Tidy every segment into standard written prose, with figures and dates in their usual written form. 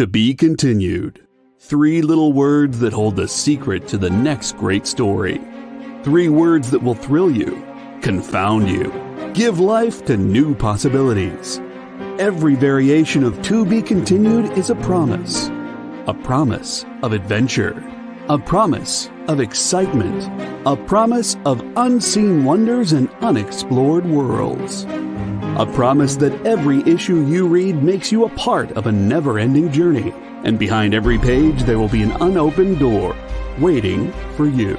To be continued. 3 little words that hold the secret to the next great story. 3 words that will thrill you, confound you, give life to new possibilities. Every variation of To Be Continued is a promise of adventure, a promise of excitement, a promise of unseen wonders and unexplored worlds. A promise that every issue you read makes you a part of a never-ending journey, and behind every page there will be an unopened door waiting for you.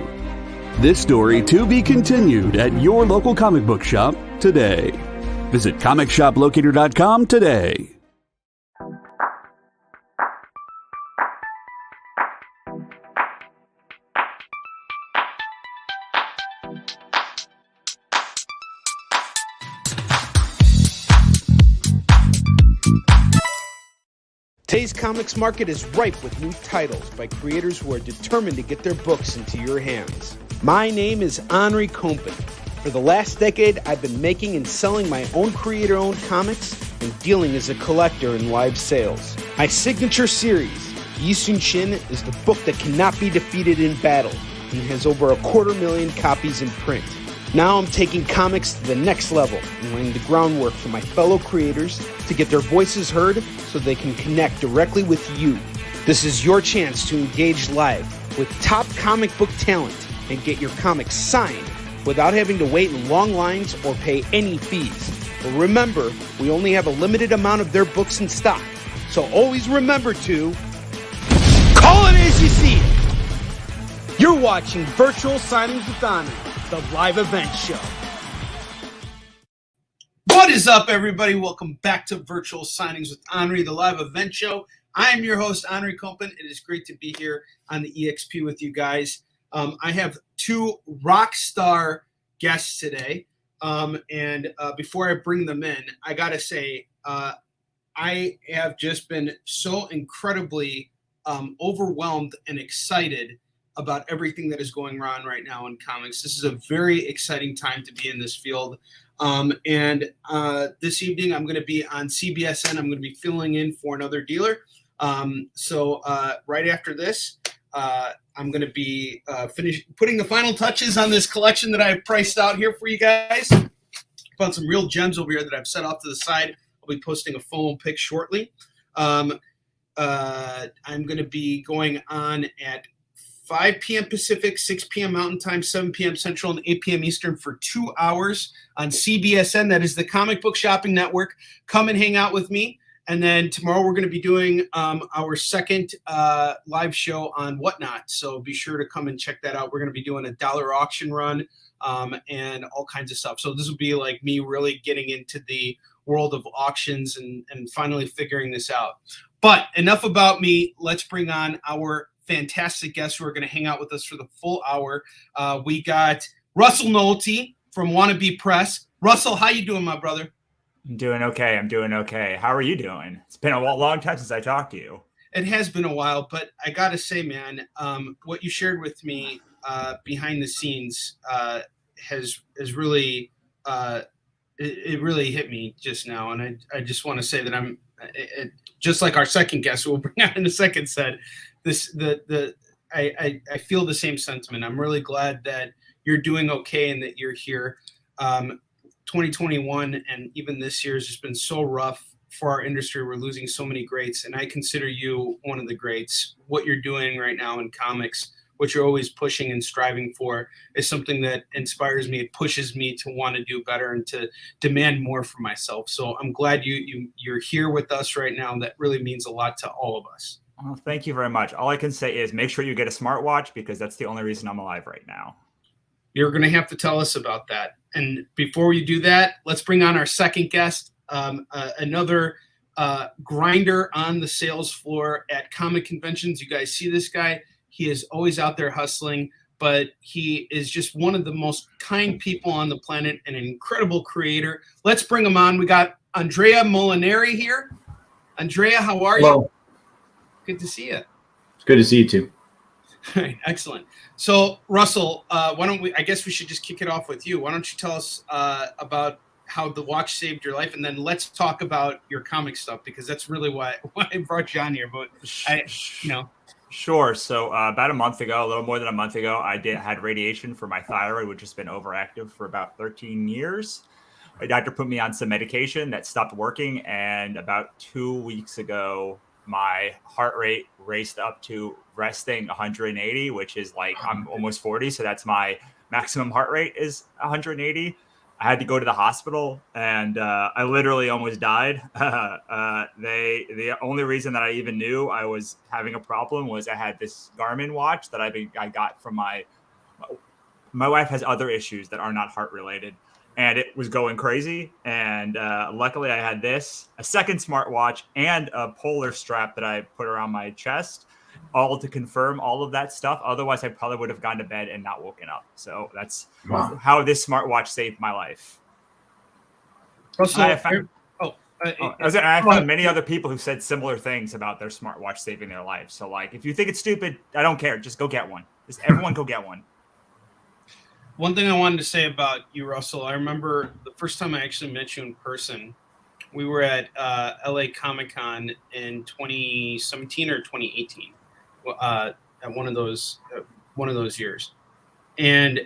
This story to be continued at your local comic book shop today. Visit comicshoplocator.com today. Today's comics market is ripe with new titles by creators who are determined to get their books into your hands. My name is Onrie. For the last decade, I've been making and selling my own creator-owned comics and dealing as a collector in live sales. My signature series, Yi Sun Shin, is the book that cannot be defeated in battle and has over 250,000 copies in print. Now I'm taking comics to the next level and laying the groundwork for my fellow creators to get their voices heard so they can connect directly with you. This is your chance to engage live with top comic book talent and get your comics signed without having to wait in long lines or pay any fees. But remember, we only have a limited amount of their books in stock, so always remember to call it as you see it. You're watching Virtual Signings with Onrie, the live event show. What is up, everybody? Welcome back to Virtual Signings with Onrie, the live event show. I am your host, Onrie Kompen. It is great to be here on the EXP with you guys. I have 2 rock star guests today. And before I bring them in, I got to say, I have just been so incredibly overwhelmed and excited about everything that is going on right now in comics. This is a very exciting time to be in this field. And this evening, I'm going to be on CBSN. I'm going to be filling in for another dealer. So right after this, I'm going to be putting the final touches on this collection that I've priced out here for you guys. Found some real gems over here that I've set off to the side. I'll be posting a FOMO pic shortly. I'm going to be going on at 5 p.m. Pacific, 6 p.m. Mountain Time, 7 p.m. Central, and 8 p.m. Eastern for 2 hours on CBSN. That is the Comic Book Shopping Network. Come and hang out with me. And then tomorrow we're going to be doing our second live show on Whatnot. So be sure to come and check that out. We're going to be doing a dollar auction run and all kinds of stuff. So this will be like me really getting into the world of auctions and finally figuring this out. But enough about me. Let's bring on our fantastic guests who are going to hang out with us for the full hour. We got Russell Nolte from Wannabe Press. Russell, how you doing, my brother? I'm doing okay. How are you doing? It's been a long time since I talked to you. It has been a while, but I got to say, man, what you shared with me behind the scenes has really, it really hit me just now. And I just want to say that I'm just like our second guest, who we'll bring out in a second, said, I feel the same sentiment. I'm really glad that you're doing okay and that you're here. 2021 and even this year has just been so rough for our industry. We're losing so many greats, and I consider you one of the greats. What you're doing right now in comics, what you're always pushing and striving for, is something that inspires me. It pushes me to want to do better and to demand more for myself. So I'm glad you're here with us right now. That really means a lot to all of us. Well, thank you very much. All I can say is make sure you get a smartwatch, because that's the only reason I'm alive right now. You're going to have to tell us about that. And before you do that, let's bring on our second guest, another grinder on the sales floor at comic conventions. You guys see this guy. He is always out there hustling, but he is just one of the most kind people on the planet and an incredible creator. Let's bring him on. We got Andrea Molinari here. Andrea, how are you? Good to see you. It's good to see you too. All right, excellent. So, Russell, why don't we? I guess we should just kick it off with you. Why don't you tell us about how the watch saved your life, and then let's talk about your comic stuff, because that's really why I brought you on here. But Sure. So about a month ago, a little more than a month ago, I had radiation for my thyroid, which has been overactive for about 13 years. My doctor put me on some medication that stopped working, and about 2 weeks ago, my heart rate raced up to resting 180, which is like I'm almost 40, so that's my maximum heart rate is 180. I had to go to the hospital, and I literally almost died. The only reason that I even knew I was having a problem was I had this Garmin watch that I got from my wife has other issues that are not heart related, and it was going crazy. And luckily, I had a second smartwatch, and a polar strap that I put around my chest, all to confirm all of that stuff. Otherwise, I probably would have gone to bed and not woken up. So that's how this smartwatch saved my life. Also, I found many other people who said similar things about their smartwatch saving their life. So, like, if you think it's stupid, I don't care. Just go get one. Just everyone go get one. One thing I wanted to say about you, Russell, I remember the first time I actually met you in person. We were at LA Comic-Con in 2017 or 2018, at one of those years, and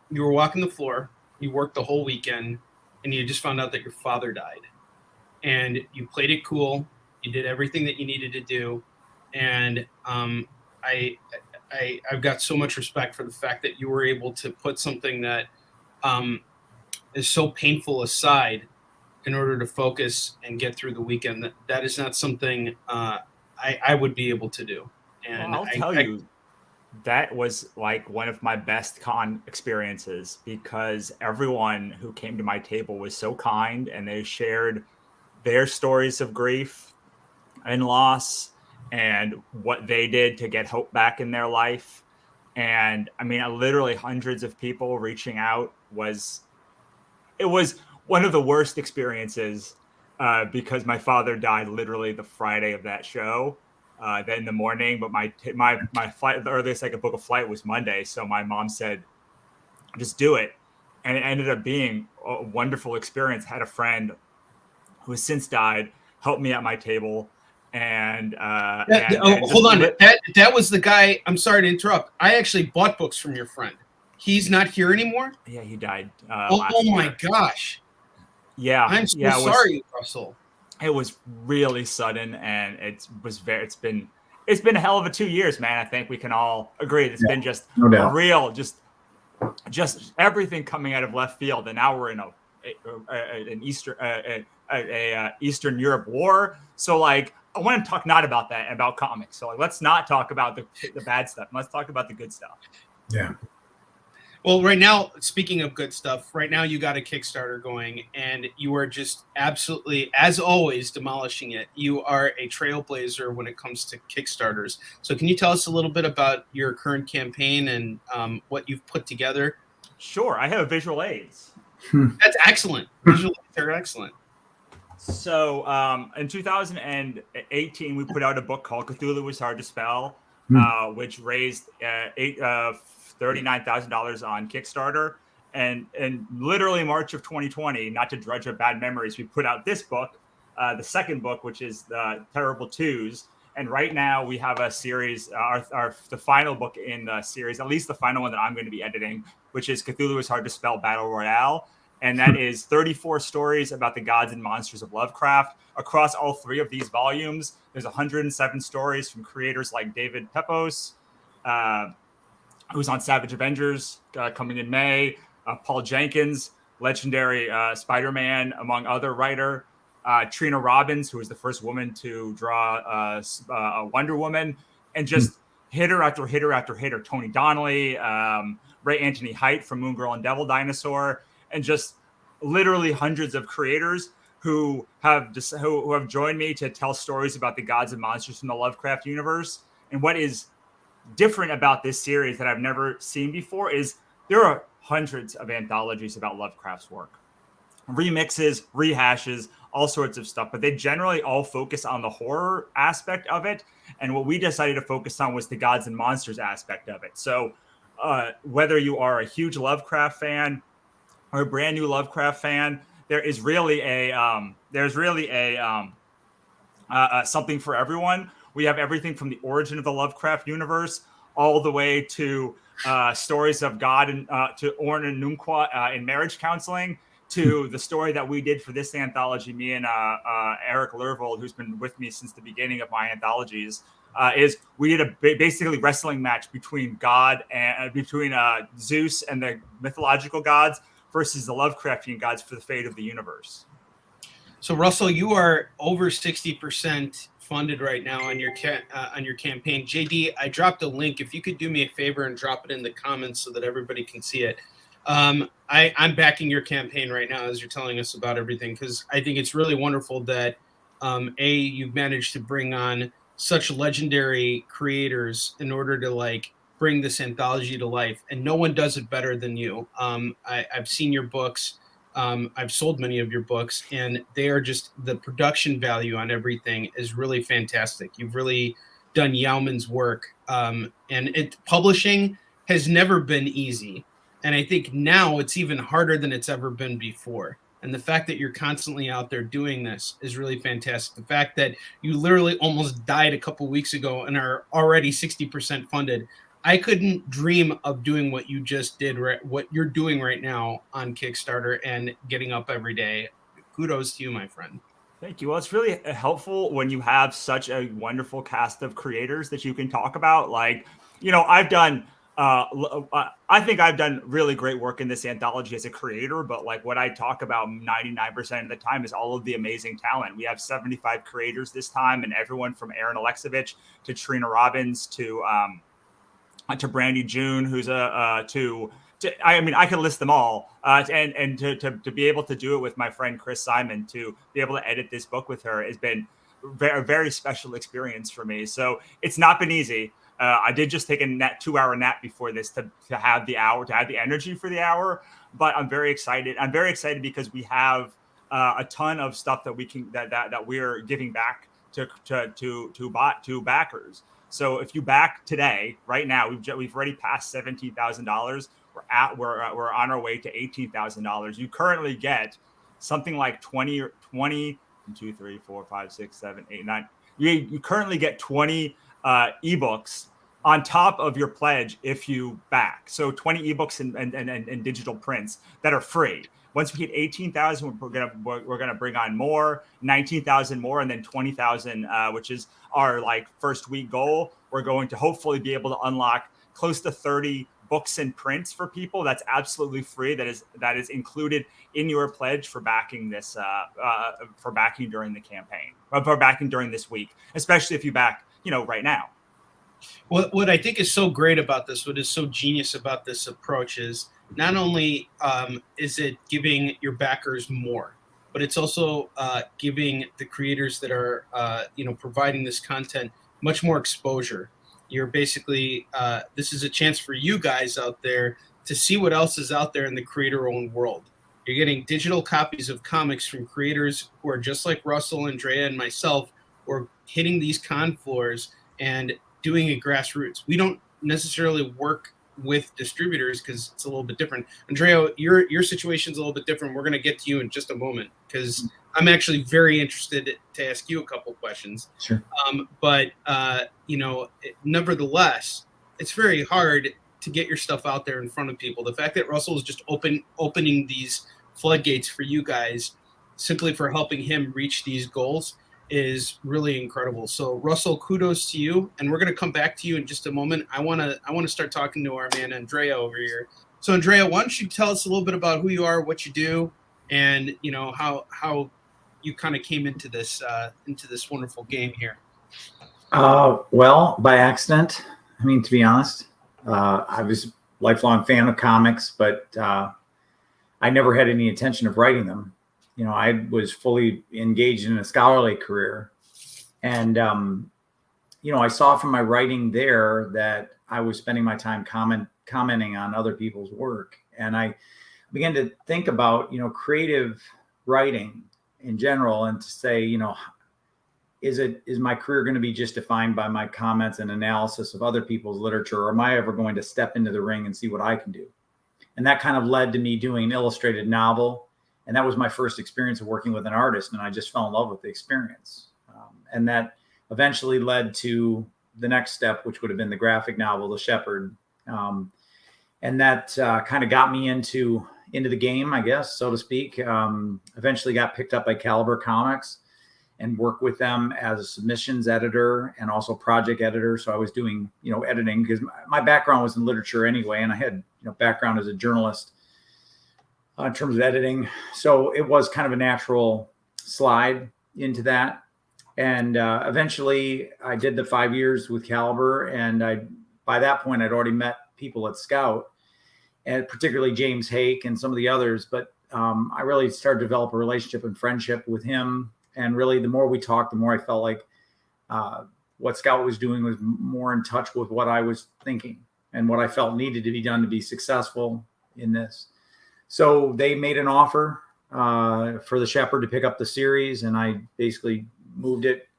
you were walking the floor. You worked the whole weekend, and you just found out that your father died, and you played it cool. You did everything that you needed to do, and I've got so much respect for the fact that you were able to put something that is so painful aside in order to focus and get through the weekend. That is not something I would be able to do. And I'll tell you, that was like one of my best con experiences, because everyone who came to my table was so kind, and they shared their stories of grief and loss and what they did to get hope back in their life. And I mean, literally hundreds of people reaching out. It was one of the worst experiences, because my father died literally the Friday of that show, then in the morning. But my flight, the earliest I could book a flight was Monday. So my mom said, just do it. And it ended up being a wonderful experience. Had a friend who has since died help me at my table. And hold on. That was the guy. I'm sorry to interrupt. I actually bought books from your friend. He's not here anymore? Yeah, he died. Oh my gosh. Yeah. I'm so sorry, Russell. It was really sudden, and it's been a hell of a 2 years, man. I think we can all agree. It's been just real, just everything coming out of left field. And now we're in an Eastern Europe war. So, like, I want to talk not about that, about comics. So, like, let's not talk about the bad stuff. Let's talk about the good stuff. Yeah. Well, right now, speaking of good stuff, right now you got a Kickstarter going, and you are just absolutely, as always, demolishing it. You are a trailblazer when it comes to Kickstarters. So can you tell us a little bit about your current campaign and what you've put together? Sure. I have visual aids. That's excellent. Visual aids are excellent. So in 2018, we put out a book called Cthulhu Was Hard to Spell, which raised $39,000 on Kickstarter. And in literally March of 2020, not to drudge up bad memories, we put out this book, the second book, which is the Terrible Twos. And right now we have a series, the final book in the series, at least the final one that I'm going to be editing, which is Cthulhu Is Hard to Spell Battle Royale. And that is 34 stories about the gods and monsters of Lovecraft. Across all three of these volumes, there's 107 stories from creators like David Pepose, who's on Savage Avengers, coming in May, Paul Jenkins, legendary Spider-Man, among other writer, Trina Robbins, who was the first woman to draw Wonder Woman, and just hitter after hitter after hitter, Tony Donnelly, Ray Anthony Height from Moon Girl and Devil Dinosaur, and just literally hundreds of creators who have joined me to tell stories about the gods and monsters from the Lovecraft universe. And what is different about this series that I've never seen before is there are hundreds of anthologies about Lovecraft's work, remixes, rehashes, all sorts of stuff, but they generally all focus on the horror aspect of it. And what we decided to focus on was the gods and monsters aspect of it. So whether you are a huge Lovecraft fan, or a brand new Lovecraft fan, there's really something for everyone. We have everything from the origin of the Lovecraft universe all the way to stories of God and to Orn and Nunqua in marriage counseling, to the story that we did for this anthology, me and Eric Lervold, who's been with me since the beginning of my anthologies, is we did a basically wrestling match between God and between Zeus and the mythological gods versus the Lovecraftian gods for the fate of the universe. So Russell, you are over 60% funded right now on your campaign. JD, I dropped a link. If you could do me a favor and drop it in the comments so that everybody can see it. I'm backing your campaign right now as you're telling us about everything, because I think it's really wonderful that you've managed to bring on such legendary creators in order to like bring this anthology to life, and no one does it better than you. I've seen your books. I've sold many of your books, and they are just, the production value on everything is really fantastic. You've really done Yeoman's work, and publishing has never been easy. And I think now it's even harder than it's ever been before. And the fact that you're constantly out there doing this is really fantastic. The fact that you literally almost died a couple weeks ago and are already 60% funded. I couldn't dream of doing what you just did, what you're doing right now on Kickstarter and getting up every day. Kudos to you, my friend. Thank you. Well, it's really helpful when you have such a wonderful cast of creators that you can talk about. Like, I've done, I think I've done really great work in this anthology as a creator, but like what I talk about 99% of the time is all of the amazing talent. We have 75 creators this time, and everyone from Aaron Alexovich to Trina Robbins to Brandy June, who's I could list them all, and to be able to do it with my friend Chris Simon, to be able to edit this book with her has been a very special experience for me. So it's not been easy. I did just take a 2-hour nap before this to have the hour, to have the energy for the hour, but I'm very excited. I'm very excited because we have a ton of stuff that we can that we're giving back to backers. So if you back today, right now, we've already passed $17,000. We're on our way to $18,000. You currently get something like 20, 2, 3, 4, 5, 6, 7, 8, 9. You currently get 20 ebooks on top of your pledge if you back. So 20 ebooks and digital prints that are free. Once we hit 18,000, we're gonna bring on more, 19,000 more, and then 20,000, which is our like first week goal. We're going to hopefully be able to unlock close to 30 books and prints for people. That's absolutely free. That is included in your pledge for backing this, for backing during the campaign, or for backing during this week, especially if you back, right now. What I think is so great about this, what is so genius about this approach is not only is it giving your backers more, but it's also giving the creators that are, providing this content much more exposure. You're basically, this is a chance for you guys out there to see what else is out there in the creator-owned world. You're getting digital copies of comics from creators who are just like Russell, Andrea, and myself, who are hitting these con floors and doing it grassroots. We don't necessarily work with distributors because it's a little bit different. Andrea, your situation's a little bit different. We're going to get to you in just a moment because I'm actually very interested to ask you a couple questions. Sure. But nevertheless, it's very hard to get your stuff out there in front of people. The fact that Russell is just opening these floodgates for you guys simply for helping him reach these goals is really incredible. So Russell, kudos to you, and we're going to come back to you in just a moment. I want to start talking to our man Andrea over here. So Andrea, why don't you tell us a little bit about who you are, what you do, and how you kind of came into this wonderful game here. Well, by accident. I mean, to be honest, I was a lifelong fan of comics, but I never had any intention of writing them. I was fully engaged in a scholarly career. And, I saw from my writing there that I was spending my time commenting on other people's work. And I began to think about, creative writing in general, and to say, is my career going to be just defined by my comments and analysis of other people's literature, or am I ever going to step into the ring and see what I can do? And that kind of led to me doing an illustrated novel. And that was my first experience of working with an artist. And I just fell in love with the experience. And that eventually led to the next step, which would have been the graphic novel, The Shepherd. And that kind of got me into the game, I guess, so to speak. Eventually got picked up by Caliber Comics and worked with them as a submissions editor and also project editor. So I was doing, editing, because my background was in literature anyway. And I had, background as a journalist in terms of editing. So it was kind of a natural slide into that. And eventually I did the 5 years with Caliber. And by that point, I'd already met people at Scout, and particularly James Hake and some of the others. But I really started to develop a relationship and friendship with him. And really, the more we talked, the more I felt like what Scout was doing was more in touch with what I was thinking and what I felt needed to be done to be successful in this. So they made an offer for The Shepherd to pick up the series, and I basically moved it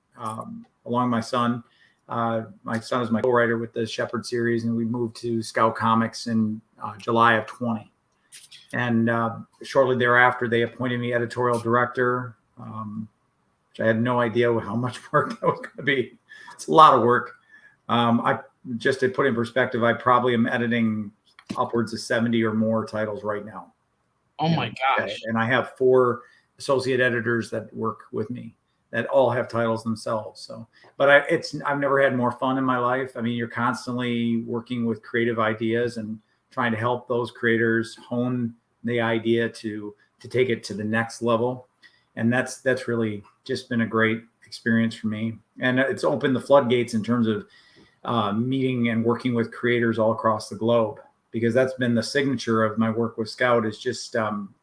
along my son. My son is my co-writer with the Shepherd series, and we moved to Scout Comics in July of 20. And shortly thereafter, they appointed me editorial director, which I had no idea how much work that was going to be. It's a lot of work. Just to put in perspective, I probably am editing upwards of 70 or more titles right now. Oh my gosh. And I have 4 associate editors that work with me that all have titles themselves. So, but I've never had more fun in my life. I mean, you're constantly working with creative ideas and trying to help those creators hone the idea to take it to the next level. And that's really just been a great experience for me. And it's opened the floodgates in terms of meeting and working with creators all across the globe, because that's been the signature of my work with Scout, is just,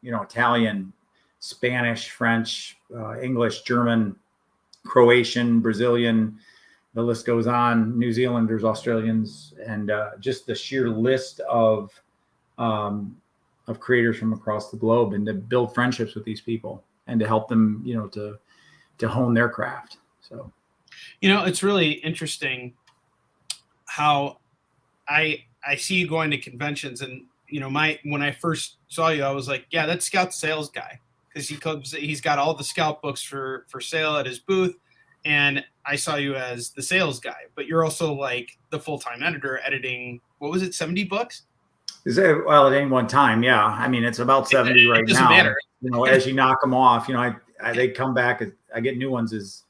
Italian, Spanish, French, English, German, Croatian, Brazilian, the list goes on, New Zealanders, Australians, and just the sheer list of creators from across the globe, and to build friendships with these people and to help them, to hone their craft. So, it's really interesting how I see you going to conventions, and when I first saw you, I was like, yeah, that's Scout's sales guy, because he's got all the Scout books for sale at his booth, and I saw you as the sales guy, but you're also like the full-time editor editing, what was it, 70 books? Well, at any one time, yeah. I mean, it's about 70 right now. It doesn't matter. As you knock them off, they come back. I get new ones.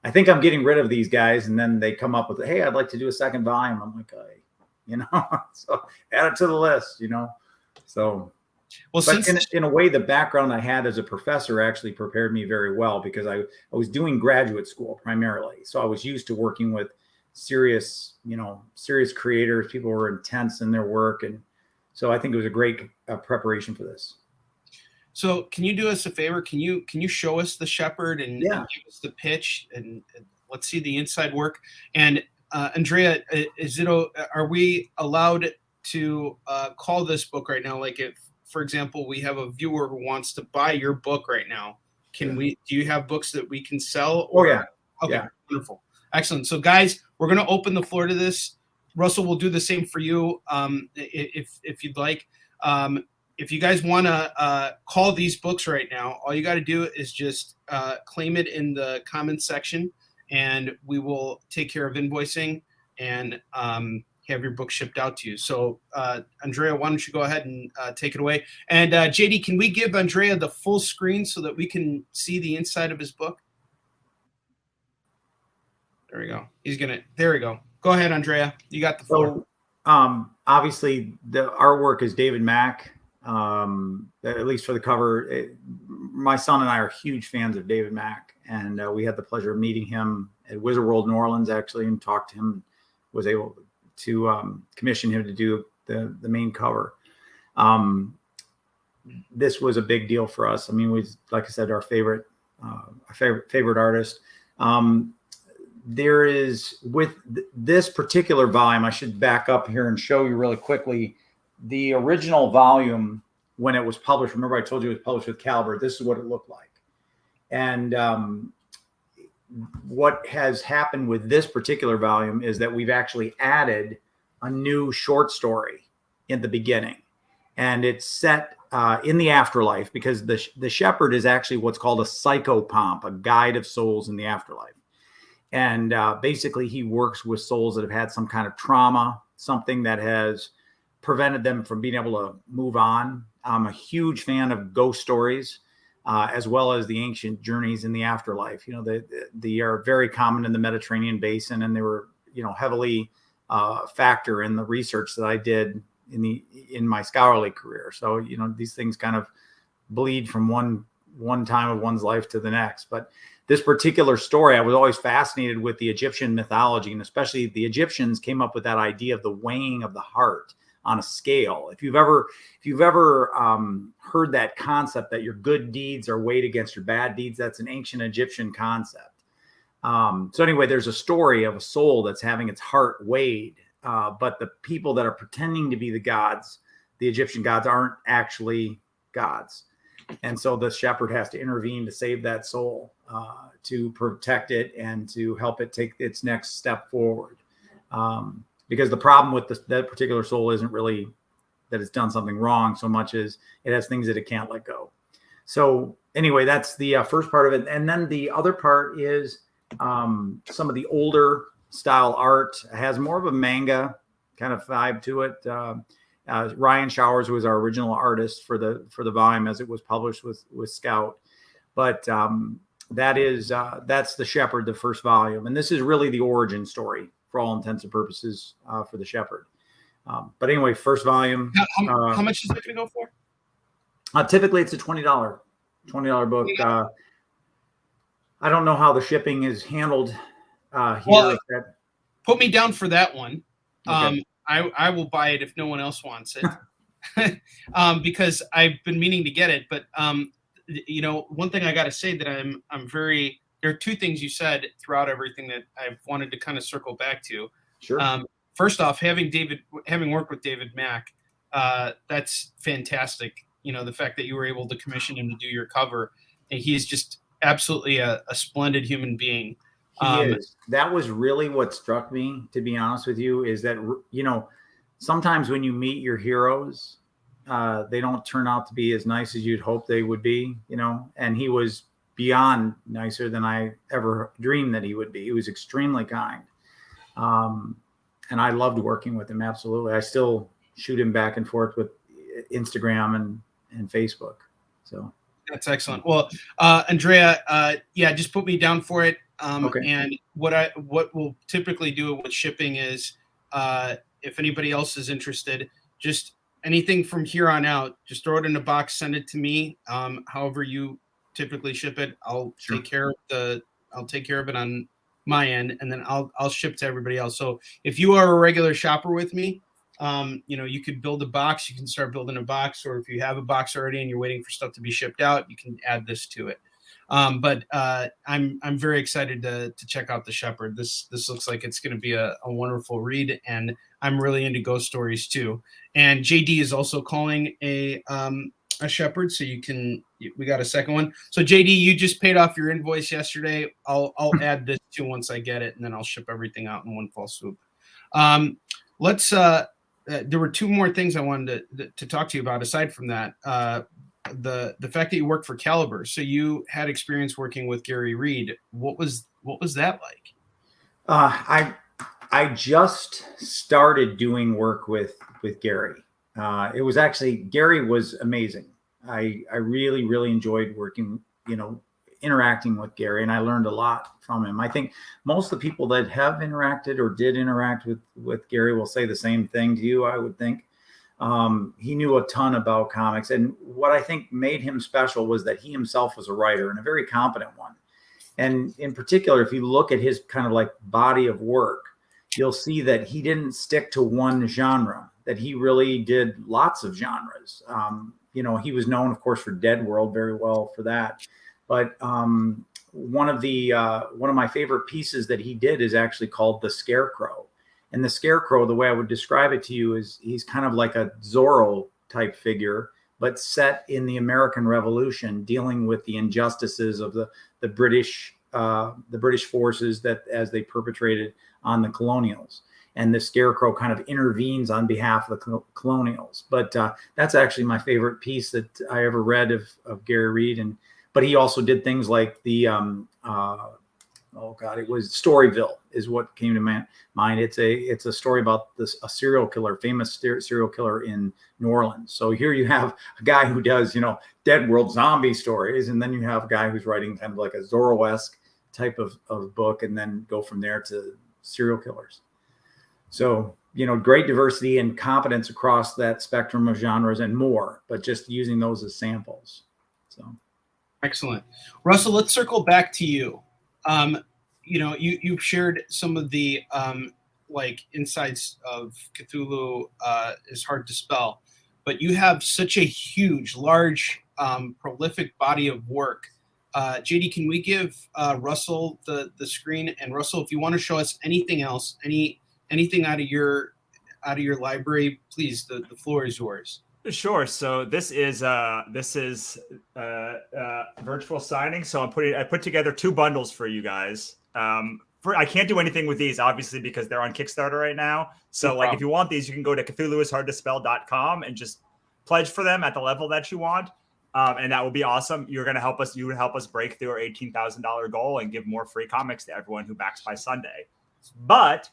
I think I'm getting rid of these guys, and then they come up with, hey, I'd like to do a second volume. I'm like, so add it to the list, So, well, but in a way, the background I had as a professor actually prepared me very well, because I was doing graduate school primarily. So I was used to working with serious creators. People were intense in their work. And so I think it was a great preparation for this. So can you do us a favor? Can you show us The Shepherd and give us the pitch, and let's see the inside work? And Andrea, are we allowed to call this book right now? Like, if, for example, we have a viewer who wants to buy your book right now, do you have books that we can sell? Oh, yeah. Okay, yeah. Wonderful. Excellent. So guys, we're going to open the floor to this. Russell will do the same for you if you'd like. If you guys want to call these books right now, all you got to do is just claim it in the comments section, and we will take care of invoicing and have your book shipped out to you. So, Andrea, why don't you go ahead and take it away? And JD, can we give Andrea the full screen so that we can see the inside of his book? There we go. There we go. Go ahead, Andrea. You got the floor. So, obviously, the artwork is David Mack. At least for the cover, my son and I are huge fans of David Mack, and we had the pleasure of meeting him at Wizard World New Orleans, actually, and talked to him. Was able to commission him to do the main cover. This was a big deal for us. I mean, like I said, our favorite artist. There is, with this particular volume, I should back up here and show you really quickly. The original volume, when it was published, remember I told you it was published with Caliber, this is what it looked like. And what has happened with this particular volume is that we've actually added a new short story in the beginning. and it's set in the afterlife, because the shepherd is actually what's called a psychopomp, a guide of souls in the afterlife. And basically, he works with souls that have had some kind of trauma, something that has prevented them from being able to move on. I'm a huge fan of ghost stories, as well as the ancient journeys in the afterlife. They are very common in the Mediterranean basin, and they were, heavily factor in the research that I did in my scholarly career. So, these things kind of bleed from one time of one's life to the next. But this particular story, I was always fascinated with the Egyptian mythology, and especially the Egyptians came up with that idea of the weighing of the heart on a scale. If you've ever heard that concept that your good deeds are weighed against your bad deeds, that's an ancient Egyptian concept. So anyway, there's a story of a soul that's having its heart weighed, but the people that are pretending to be the gods, the Egyptian gods, aren't actually gods. And so the shepherd has to intervene to save that soul, to protect it and to help it take its next step forward. Because the problem with that particular soul isn't really that it's done something wrong so much as it has things that it can't let go. So anyway, that's the first part of it. And then the other part is some of the older style art. It has more of a manga kind of vibe to it. Ryan Showers was our original artist for the volume as it was published with Scout. But that's The Shepherd, the first volume. And this is really the origin story for all intents and purposes for the shepherd. But anyway, first volume. How much is it going to go for? Typically, it's a $20 book. I don't know how the shipping is handled here. Well, put me down for that one. Okay. I will buy it if no one else wants it, because I've been meaning to get it. But one thing I got to say that I'm very. There are two things you said throughout everything that I've wanted to kind of circle back to. Sure. First off, having worked with David Mack, that's fantastic. The fact that you were able to commission him to do your cover, and he is just absolutely a splendid human being. He is. That was really what struck me, to be honest with you, is that, sometimes when you meet your heroes, they don't turn out to be as nice as you'd hope they would be, and he was beyond nicer than I ever dreamed that he would be. He was extremely kind. And I loved working with him. Absolutely. I still shoot him back and forth with Instagram and Facebook. So that's excellent. Well, Andrea, just put me down for it. Okay. And what we'll typically do with shipping is, if anybody else is interested, just anything from here on out, just throw it in a box, send it to me. However you typically ship it, I'll take care of it on my end, and then I'll ship to everybody else. So if you are a regular shopper with me, you could build a box. You can start building a box, or if you have a box already and you're waiting for stuff to be shipped out, you can add this to it. But I'm very excited to check out The Shepherd. This looks like it's going to be a wonderful read, and I'm really into ghost stories too. And JD is also calling a shepherd, so we got a second one. So JD, you just paid off your invoice yesterday. I'll add this to once I get it, and then I'll ship everything out in one fell swoop. There were two more things I wanted to talk to you about aside from that. The fact that you worked for Caliber, so you had experience working with Gary Reed. What was that like? I just started doing work with Gary. It was actually, Gary was amazing. I really, really enjoyed working, interacting with Gary, and I learned a lot from him. I think most of the people that have interacted or did interact with Gary will say the same thing to you, I would think. He knew a ton about comics, and what I think made him special was that he himself was a writer, and a very competent one. And in particular, if you look at his kind of like body of work, you'll see that he didn't stick to one genre, that he really did lots of genres. He was known, of course, for Dead World very well for that. But one of my favorite pieces that he did is actually called The Scarecrow. And the Scarecrow, the way I would describe it to you, is he's kind of like a Zorro type figure, but set in the American Revolution, dealing with the injustices of the British forces that as they perpetrated on the colonials. and the Scarecrow kind of intervenes on behalf of the colonials. But that's actually my favorite piece that I ever read of Gary Reed. But he also did things like the it was Storyville is what came to mind. It's a story about a serial killer, famous serial killer in New Orleans. So here you have a guy who does, Dead World zombie stories, and then you have a guy who's writing kind of like a Zorro-esque type of book, and then go from there to serial killers. So, great diversity and competence across that spectrum of genres and more, but just using those as samples. So excellent. Russell, let's circle back to you. You've shared some of the insights of Cthulhu is hard to spell, but you have such a huge, large, prolific body of work. JD, can we give Russell the screen? And Russell, if you want to show us anything else, anything out of your library, please, the floor is yours. Sure. So this is virtual signing. So I put together 2 bundles for you guys. I can't do anything with these, obviously, because they're on Kickstarter right now. So if you want these, you can go to CthulhuIsHardToSpell.com and just pledge for them at the level that you want. And that will be awesome. You're going to help us. You would help us break through our $18,000 goal and give more free comics to everyone who backs by Sunday. But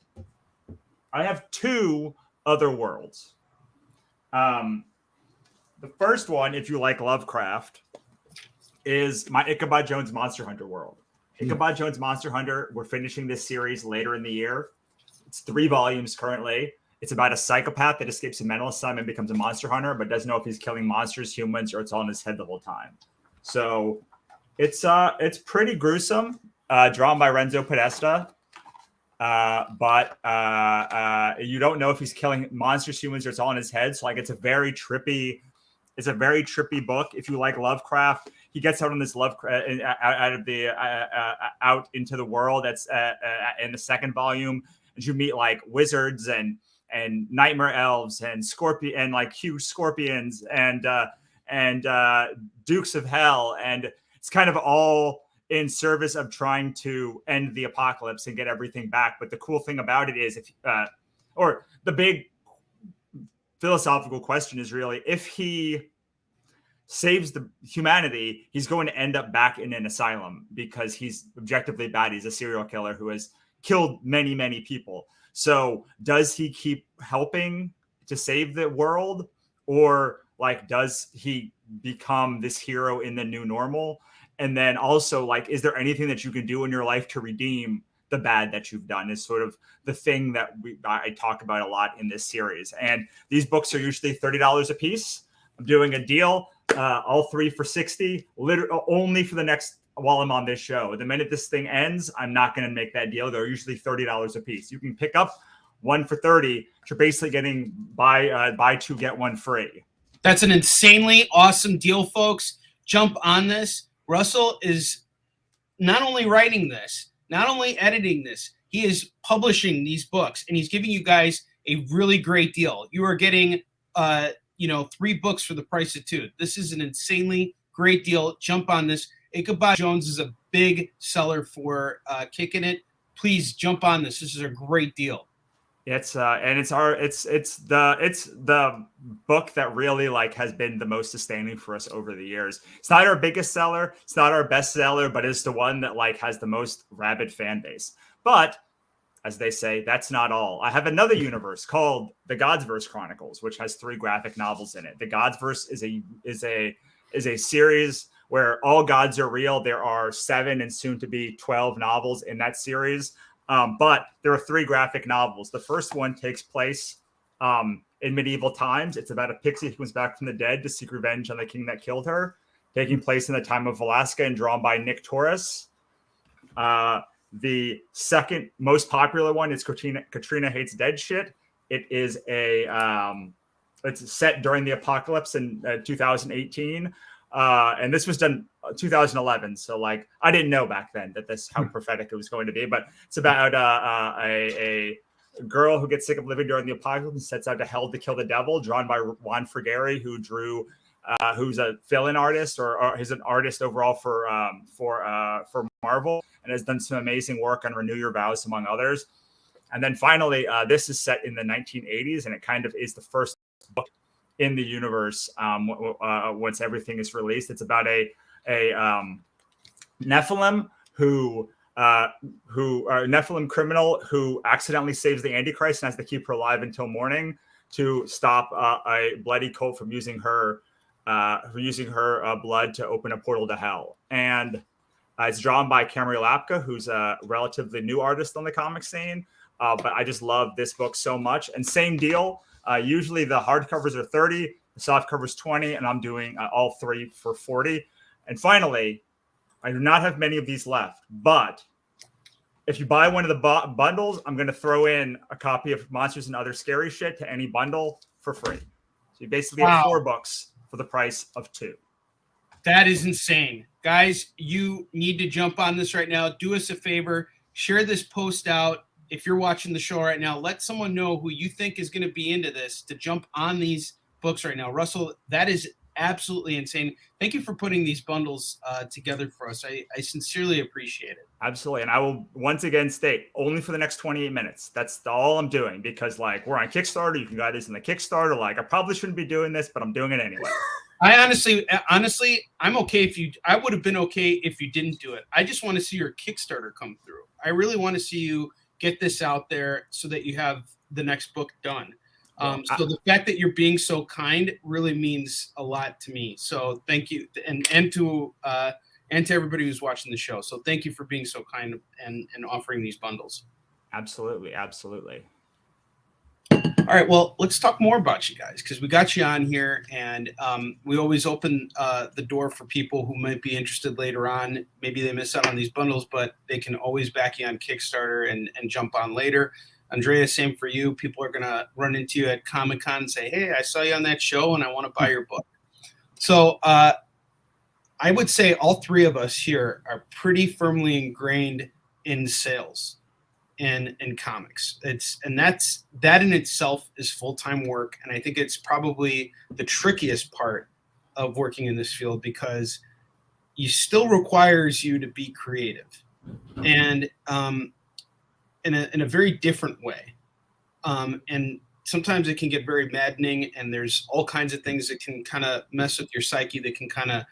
I have 2 other worlds. The first one, if you like Lovecraft, is my Ichabod Jones Monster Hunter world. Ichabod Jones Monster Hunter, we're finishing this series later in the year. It's 3 volumes currently. It's about a psychopath that escapes a mental asylum and becomes a monster hunter, but doesn't know if he's killing monsters, humans, or it's all in his head the whole time. So it's pretty gruesome, drawn by Renzo Podesta. But you don't know if he's killing monsters, humans, or it's all in his head. So it's a very trippy book. If you like Lovecraft, he gets out on this out into the world. That's in the second volume, and you meet wizards and nightmare elves and huge scorpions and dukes of hell, and it's kind of all in service of trying to end the apocalypse and get everything back. But the cool thing about it is, or the big philosophical question is really, if he saves the humanity, he's going to end up back in an asylum because he's objectively bad. He's a serial killer who has killed many, many people. So does he keep helping to save the world, or does he become this hero in the new normal? And then also, is there anything that you can do in your life to redeem the bad that you've done? Is sort of the thing that I talk about a lot in this series. And these books are usually $30 a piece. I'm doing a deal, all 3 for $60, only for the next, while I'm on this show. The minute this thing ends, I'm not going to make that deal. They're usually $30 a piece. You can pick up 1 for $30. You're basically getting buy 2, get 1 free. That's an insanely awesome deal, folks. Jump on this. Russell is not only writing this, not only editing this, he is publishing these books, and he's giving you guys a really great deal. You are getting 3 books for the price of 2. This is an insanely great deal. Jump on this. Ichabod Jones is a big seller for Kicking It. Please jump on this. This is a great deal. It's the book that really has been the most sustaining for us over the years. It's not our biggest seller, it's not our best seller, but it's the one that has the most rabid fan base. But as they say, that's not all. I have another universe called the Godsverse Chronicles, which has 3 graphic novels in it. The Godsverse is a series where all gods are real. There are 7 and soon to be 12 novels in that series. But there are 3 graphic novels. The first one takes place in medieval times. It's about a pixie who comes back from the dead to seek revenge on the king that killed her, taking place in the time of Velasca and drawn by Nick Torres. The second most popular one is Katrina Hates Dead Shit. It is it's set during the apocalypse in 2018. And this was done 2011. So I didn't know back then that this how prophetic it was going to be, but it's about a girl who gets sick of living during the apocalypse and sets out to hell to kill the devil, drawn by Juan Frigeri, who drew who's a fill-in artist or he's an artist overall for Marvel and has done some amazing work on Renew Your Vows, among others. And then finally, this is set in the 1980s, and it kind of is the first book in the universe once everything is released. It's about a Nephilim who Nephilim criminal who accidentally saves the Antichrist and has to keep her alive until morning to stop a bloody cult from using her blood to open a portal to hell. And it's drawn by Camry Lapka, who's a relatively new artist on the comic scene. But I just love this book so much. And same deal. Usually the hardcovers are 30, the soft covers 20, and I'm doing all three for 40. And finally, I do not have many of these left, but if you buy one of the bundles, I'm going to throw in a copy of Monsters and Other Scary Shit to any bundle for free. So you basically have 4 books for the price of 2. That is insane. Guys, you need to jump on this right now. Do us a favor. Share this post out. If you're watching the show right now, let someone know who you think is going to be into this to jump on these books right now. Russell, that is absolutely insane. Thank you for putting these bundles together for us. I sincerely appreciate it. Absolutely. And I will once again state only for the next 28 minutes. That's all I'm doing because like we're on Kickstarter. You can buy this in the Kickstarter. Like I probably shouldn't be doing this, but I'm doing it anyway. I honestly, I'm okay I would have been okay if you didn't do it. I just want to see your Kickstarter come through. I really want to see you get this out there so that you have the next book done. So the fact that you're being so kind really means a lot to me. So thank you, and to everybody who's watching the show. So thank you for being so kind and offering these bundles. Absolutely, absolutely. All right, well, let's talk more about you guys because we got you on here, and we always open the door for people who might be interested later on. Maybe they miss out on these bundles, but they can always back you on Kickstarter and jump on later. Andrea, same for you. People are going to run into you at Comic-Con and say, hey, I saw you on that show and I want to buy your book. So I would say all three of us here are pretty firmly ingrained in sales and in comics. That in itself is full-time work. And I think it's probably the trickiest part of working in this field because it still requires you to be creative. And in a very different way. And sometimes it can get very maddening and there's all kinds of things that can kind of mess with your psyche that can kind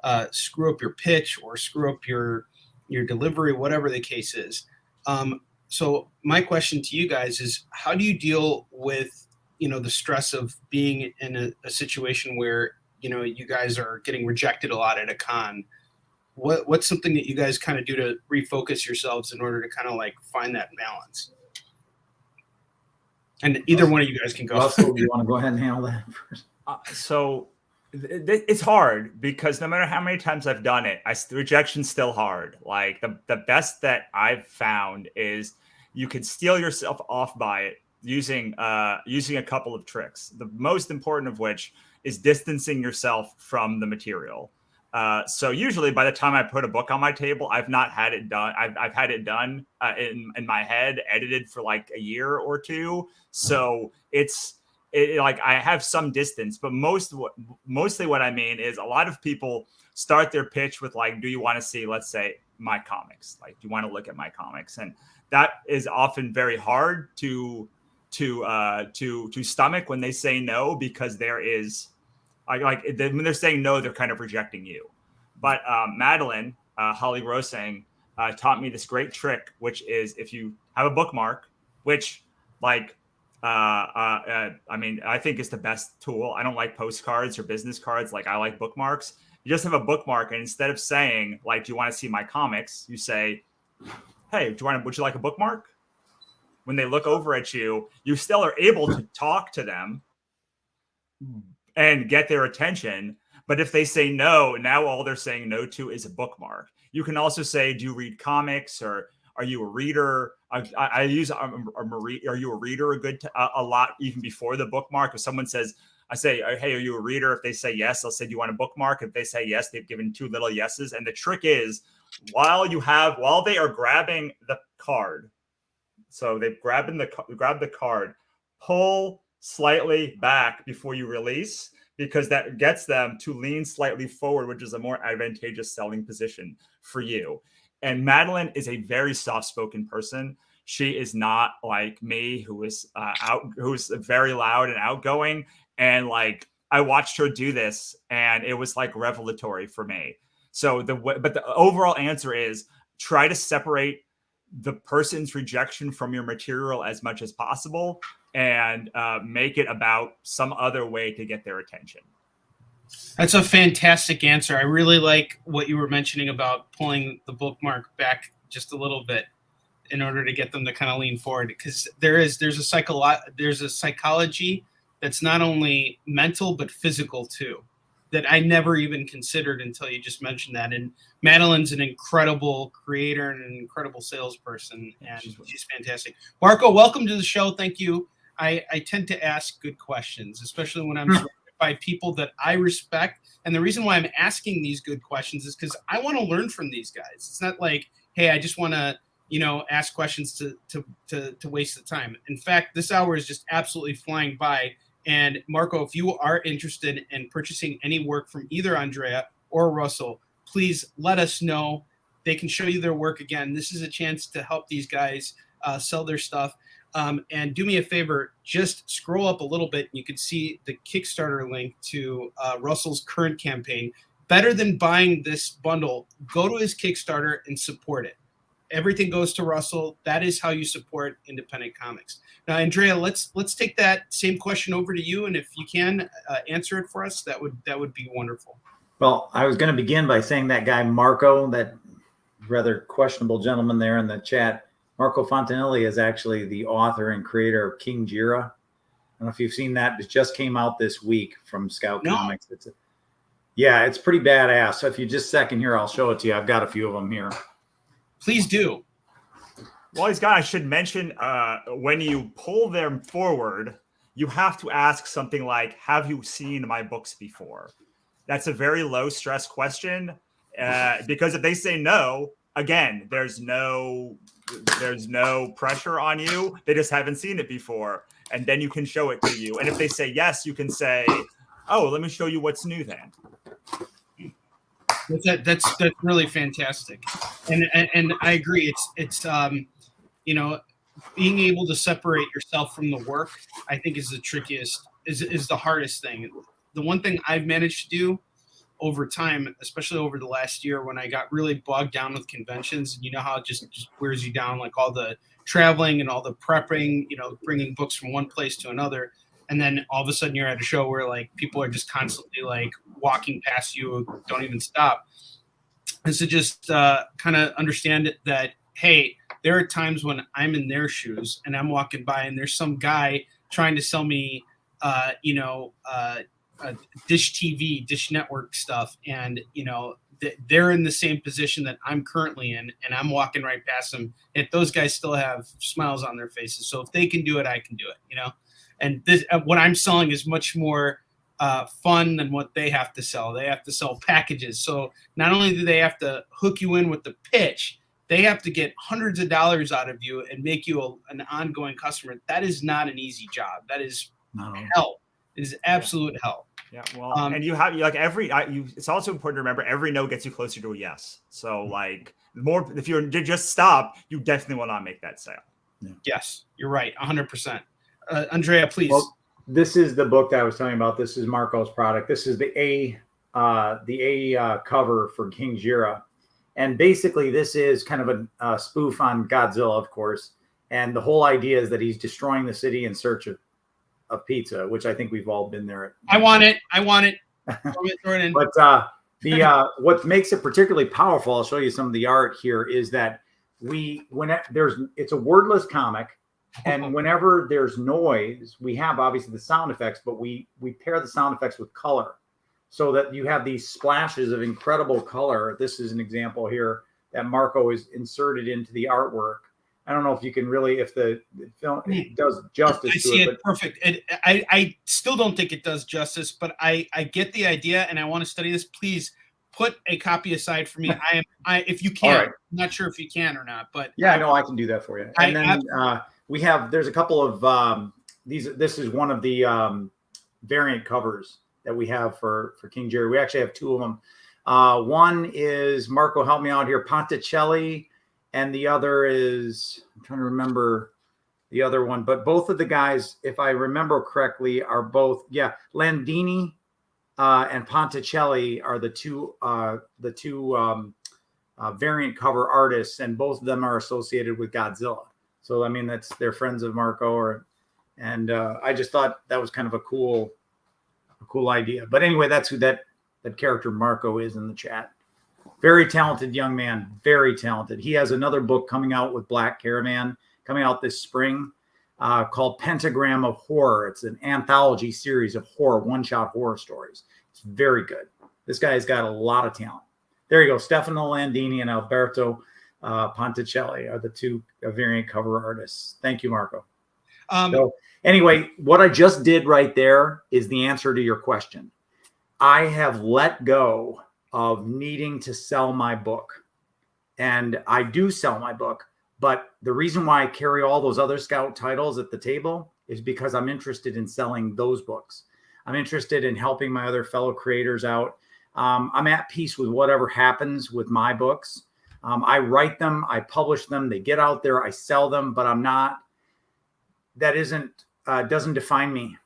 of screw up your pitch or screw up your delivery, whatever the case is. So my question to you guys is how do you deal with, the stress of being in a situation where, you guys are getting rejected a lot at a con? What's something that you guys kind of do to refocus yourselves in order to kind of like find that balance? And either one of you guys can go. Russell, do you want to go ahead and handle that first? So it's hard because no matter how many times I've done it, the rejection's still hard. Like the best that I've found is you can steal yourself off by it using a couple of tricks. The most important of which is distancing yourself from the material. So usually by the time I put a book on my table, I've not had it done. I've had it done in my head, edited for like a year or two. So it's like I have some distance, but mostly what I mean is a lot of people start their pitch with like, do you want to see, let's say, my comics? Like, do you want to look at my comics? And that is often very hard to stomach when they say no, because there is when they're saying no, they're kind of rejecting you. But Madeline, Holly Rosang, taught me this great trick, which is if you have a bookmark, which I think is the best tool. I don't like postcards or business cards. Like I like bookmarks. You just have a bookmark, and instead of saying like, "Do you want to see my comics?" you say, "Hey, would you like a bookmark?" When they look over at you, you still are able to talk to them and get their attention. But if they say no, now all they're saying no to is a bookmark. You can also say, do you read comics, or are you a reader? I use are you a reader a lot even before the bookmark. If someone says, I say, hey, are you a reader? If they say yes, I'll say, do you want a bookmark? If they say yes, they've given 2 little yeses. And the trick is while they are grabbing the card, so they've grabbed the card, pull slightly back before you release, because that gets them to lean slightly forward, which is a more advantageous selling position for you. And Madeline is a very soft-spoken person. She is not like me, who's very loud and outgoing. And like, I watched her do this, and it was like revelatory for me. So but the overall answer is try to separate the person's rejection from your material as much as possible, and make it about some other way to get their attention. That's a fantastic answer. I really like what you were mentioning about pulling the bookmark back just a little bit in order to get them to kind of lean forward, because there's a psychology that's not only mental but physical too, that I never even considered until you just mentioned that. And Madeline's an incredible creator and an incredible salesperson, and she's fantastic. Marco, welcome to the show. Thank you. I tend to ask good questions, especially when I'm surrounded by people that I respect. And the reason why I'm asking these good questions is because I want to learn from these guys. It's not like, hey, I just want to, ask questions to waste the time. In fact, this hour is just absolutely flying by. And Marco, if you are interested in purchasing any work from either Andrea or Russell, please let us know. They can show you their work again. This is a chance to help these guys sell their stuff. And do me a favor, just scroll up a little bit. And you can see the Kickstarter link to Russell's current campaign. Better than buying this bundle, go to his Kickstarter and support it. Everything goes to Russell. That is how you support independent comics. Now, Andrea, let's take that same question over to you, and if you can answer it for us, that would be wonderful. Well, I was going to begin by saying that guy Marco, that rather questionable gentleman there in the chat, Marco Fontanelli is actually the author and creator of King Jira. I don't know if you've seen that. It just came out this week from Scout Comics. It's pretty badass. So if you just a second here, I'll show it to you. I've got a few of them here. Please do. Well, I should mention, when you pull them forward, you have to ask something like, have you seen my books before? That's a very low stress question, because if they say no, again, there's no pressure on you. They just haven't seen it before. And then you can show it to you. And if they say yes, you can say, oh, let me show you what's new then. That's really fantastic, and I agree. It's being able to separate yourself from the work, I think, is the trickiest, is the hardest thing. The one thing I've managed to do over time, especially over the last year, when I got really bogged down with conventions, and how it just wears you down, like all the traveling and all the prepping, bringing books from one place to another. And then all of a sudden you're at a show where like people are just constantly like walking past you, don't even stop. And so just kind of understand that, hey, there are times when I'm in their shoes and I'm walking by and there's some guy trying to sell me, Dish TV, Dish Network stuff. And, they're in the same position that I'm currently in, and I'm walking right past them. If those guys still have smiles on their faces. So if they can do it, I can do it, And this, what I'm selling is much more fun than what they have to sell. They have to sell packages. So not only do they have to hook you in with the pitch, they have to get hundreds of dollars out of you and make you an ongoing customer. That is not an easy job. That is hell. It is absolute hell. Yeah, well, and you have it's also important to remember every no gets you closer to a yes. So like if you just stop, you definitely will not make that sale. Yeah. Yes, you're right, 100%. Andrea, please. Well, this is the book that I was telling you about. This is Marco's product. This is the A cover for King Jira. And basically this is kind of a spoof on Godzilla, of course. And the whole idea is that he's destroying the city in search of pizza, which I think we've all been there. I want it. Throw it in. But what makes it particularly powerful, I'll show you some of the art here, is that it's a wordless comic. And whenever there's noise, we have obviously the sound effects, but we pair the sound effects with color so that you have these splashes of incredible color. This is an example here that Marco is inserted into the artwork. I don't know if you can really, if the film does justice to it. I see it perfect. I still don't think it does justice, but I get the idea and I want to study this. Please put a copy aside for me. If you can, right. I'm not sure if you can or not, but yeah, no, I can do that for you. And then there's a couple of this is one of the variant covers that we have for King Jerry. We actually have two of them. One is, Marco, help me out here, Ponticelli and the other is, I'm trying to remember the other one, but both of the guys, if I remember correctly, are both, Landini and Ponticelli are the two variant cover artists, and both of them are associated with Godzilla. So, I mean, they're friends of Marco, and I just thought that was kind of a cool idea. But anyway, that's who that character Marco is in the chat. Very talented young man, very talented. He has another book coming out with Black Caravan, coming out this spring, called Pentagram of Horror. It's an anthology series of one-shot horror stories. It's very good. This guy's got a lot of talent. There you go. Stefano Landini and Alberto Ponticelli are the two variant cover artists. Thank you, Marco. So anyway, what I just did right there is the answer to your question. I have let go of needing to sell my book, and I do sell my book. But the reason why I carry all those other Scout titles at the table is because I'm interested in selling those books. I'm interested in helping my other fellow creators out. I'm at peace with whatever happens with my books. I write them, I publish them, they get out there, I sell them, but doesn't define me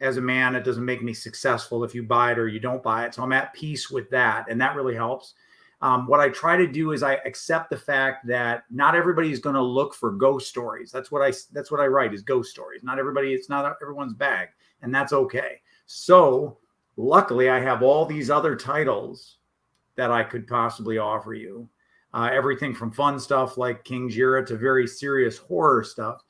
as a man. It doesn't make me successful if you buy it or you don't buy it. So I'm at peace with that, and that really helps. What I try to do is I accept the fact that not everybody is going to look for ghost stories. That's what I write, is ghost stories. It's not everyone's bag, and that's okay. So luckily I have all these other titles that I could possibly offer you. Everything from fun stuff like King Jira to very serious horror stuff.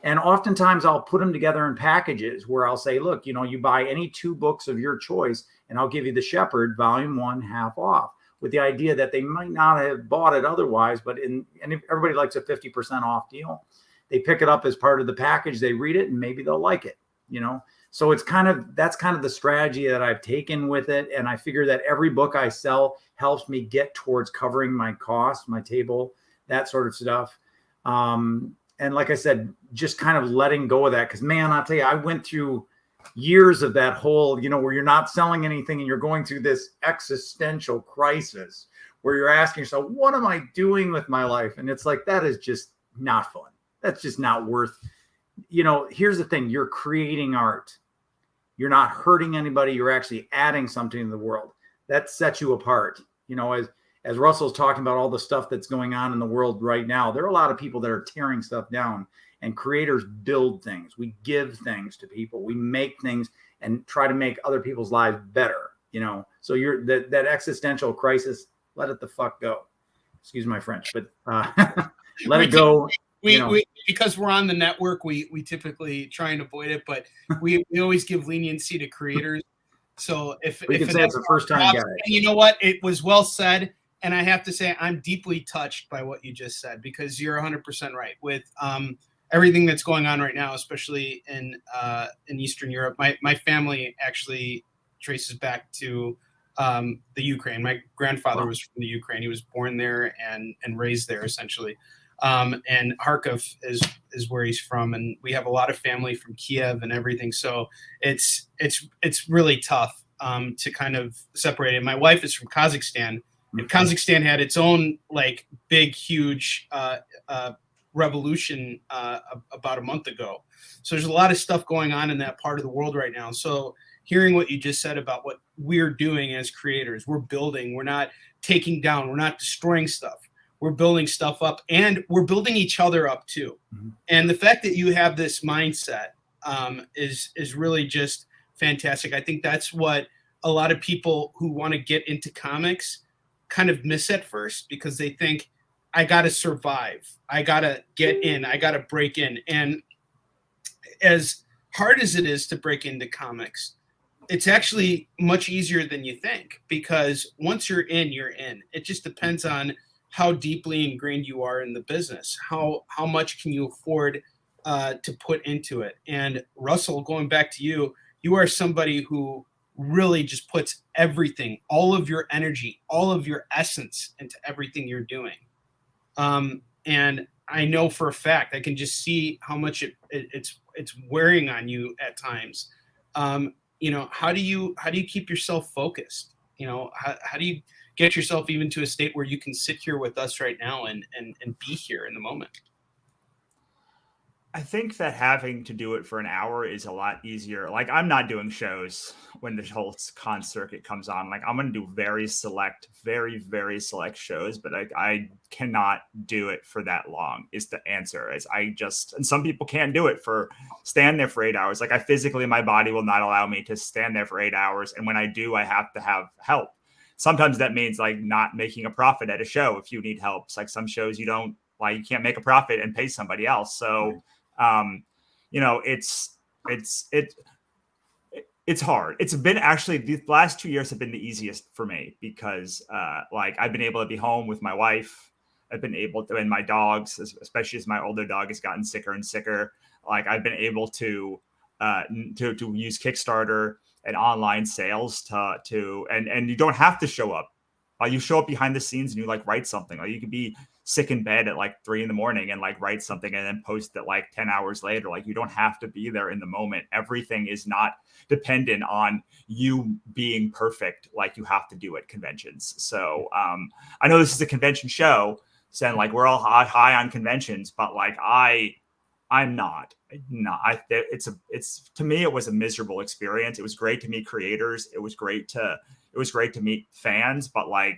And oftentimes I'll put them together in packages where I'll say, look, you buy any 2 books of your choice, and I'll give you The Shepherd, volume 1, half off, with the idea that they might not have bought it otherwise, but and everybody likes a 50% off deal. They pick it up as part of the package, they read it, and maybe they'll like it, So that's kind of the strategy that I've taken with it. And I figure that every book I sell helps me get towards covering my costs, my table, that sort of stuff. And like I said, just kind of letting go of that. Because, man, I'll tell you, I went through years of that whole, where you're not selling anything and you're going through this existential crisis where you're asking yourself, what am I doing with my life? And it's like, that is just not fun. That's just not worth, here's the thing. You're creating art. You're not hurting anybody. You're actually adding something to the world. That sets you apart. As Russell's talking about all the stuff that's going on in the world right now, there are a lot of people that are tearing stuff down, and creators build things. We give things to people. We make things and try to make other people's lives better, So that existential crisis, let it the fuck go. Excuse my French, but let it go. We because we're on the network, we typically try and avoid it, but we always give leniency to creators. So if it's a first time guy, you know what, it was well said. And I have to say, I'm deeply touched by what you just said, because you're 100% right with everything that's going on right now, especially in Eastern Europe. My family actually traces back to the Ukraine. My grandfather was from the Ukraine. He was born there and raised there, essentially. And Kharkiv is where he's from, and we have a lot of family from Kiev and everything. So it's really tough to kind of separate it. My wife is from Kazakhstan. And Kazakhstan had its own big, huge revolution about a month ago. So there's a lot of stuff going on in that part of the world right now. So hearing what you just said about what we're doing as creators, we're building, we're not taking down, we're not destroying stuff. We're building stuff up, and we're building each other up too. Mm-hmm. And the fact that you have this mindset is really just fantastic. I think that's what a lot of people who want to get into comics kind of miss at first, because they think, I got to survive. I got to get in. I got to break in. And as hard as it is to break into comics, it's actually much easier than you think, because once you're in, you're in. It just depends on how deeply ingrained you are in the business. How much can you afford to put into it? And Russell, going back to you, you are somebody who really just puts everything, all of your energy, all of your essence into everything you're doing. And I know for a fact, I can just see how much it's wearing on you at times. How do you keep yourself focused? How do you get yourself even to a state where you can sit here with us right now and be here in the moment? I think that having to do it for an hour is a lot easier. Like, I'm not doing shows when the whole con circuit comes on. Like, I'm going to do very select shows, but I cannot do it for that long is the answer. And some people can't do it stand there for 8 hours. Like, my body will not allow me to stand there for 8 hours. And when I do, I have to have help. Sometimes that means like not making a profit at a show if you need help. It's like some shows you can't make a profit and pay somebody else. So, it's hard. It's been actually the last 2 years have been the easiest for me because I've been able to be home with my wife. I've been able to, and my dogs, especially as my older dog has gotten sicker and sicker. Like, I've been able to use Kickstarter and online sales and you don't have to show up. You show up behind the scenes and you write something. Like, you could be sick in bed at 3 a.m. and write something and then post it 10 hours later. Like, you don't have to be there in the moment. Everything is not dependent on you being perfect like you have to do at conventions. So I know this is a convention show, so we're all high on conventions, but I'm not. To me, it was a miserable experience. It was great to meet creators. It was great to meet fans, but I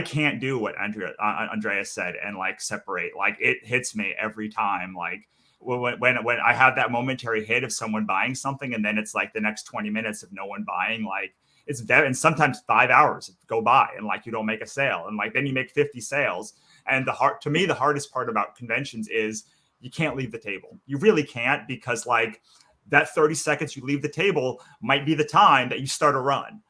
can't do what Andrea said and separate. It hits me every time. When I have that momentary hit of someone buying something, and then it's the next 20 minutes of no one buying, it's dead. And sometimes 5 hours go by and you don't make a sale, and then you make 50 sales. And to me, the hardest part about conventions is you can't leave the table. You really can't, because that 30 seconds you leave the table might be the time that you start a run.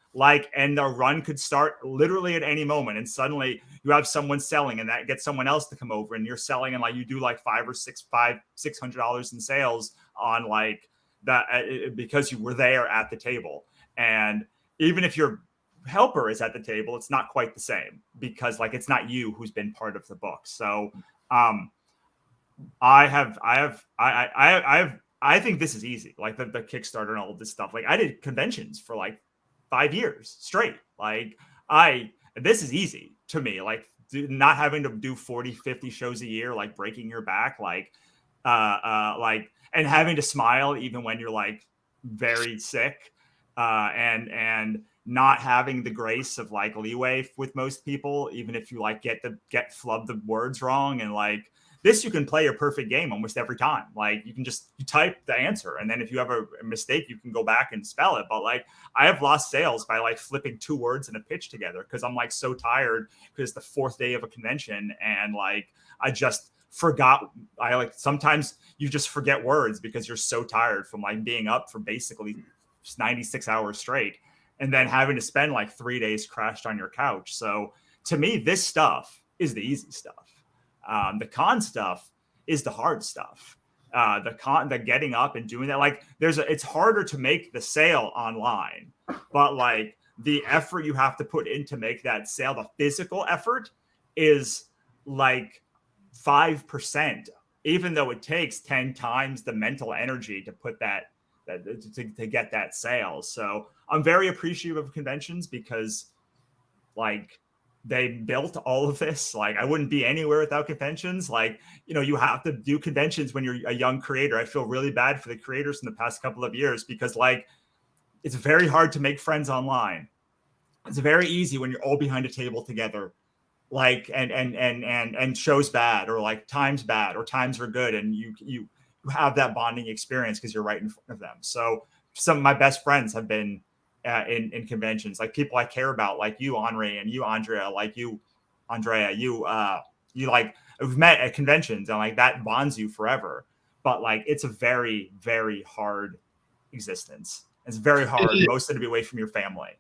And the run could start literally at any moment. And suddenly you have someone selling, and that gets someone else to come over, and you're selling, and you do $600 in sales on that because you were there at the table. And even if your helper is at the table, it's not quite the same, because it's not you who's been part of the book. So I think this is easy. The Kickstarter and all of this stuff. I did conventions for 5 years straight. This is easy to me. Not having to do 40, 50 shows a year, breaking your back, and having to smile even when you're very sick, and not having the grace of leeway with most people, even if you get flub the words wrong. And this, you can play your perfect game almost every time. You can you type the answer, and then if you have a mistake, you can go back and spell it. But I have lost sales by flipping 2 words in a pitch together because I'm so tired, because it's the 4th day of a convention, and I just forgot. Sometimes you just forget words because you're so tired from being up for basically 96 hours straight, and then having to spend 3 days crashed on your couch. So to me, this stuff is the easy stuff. The con stuff is the hard stuff. The getting up and doing that. It's harder to make the sale online, but the effort you have to put in to make that sale, the physical effort, is 5%, even though it takes 10 times the mental energy to put to get that sale. So I'm very appreciative of conventions, because they built all of this. I wouldn't be anywhere without conventions. You have to do conventions when you're a young creator. I feel really bad for the creators in the past couple of years, because it's very hard to make friends online. It's very easy when you're all behind a table together, and show's bad, or time's bad, or times are good, and you have that bonding experience because you're right in front of them. So some of my best friends have been in conventions, people I care about, you, Onrie, and you, Andrea, you, Andrea, we've met at conventions, and that bonds you forever. But it's a very, very hard existence. It's very hard mostly to be away from your family.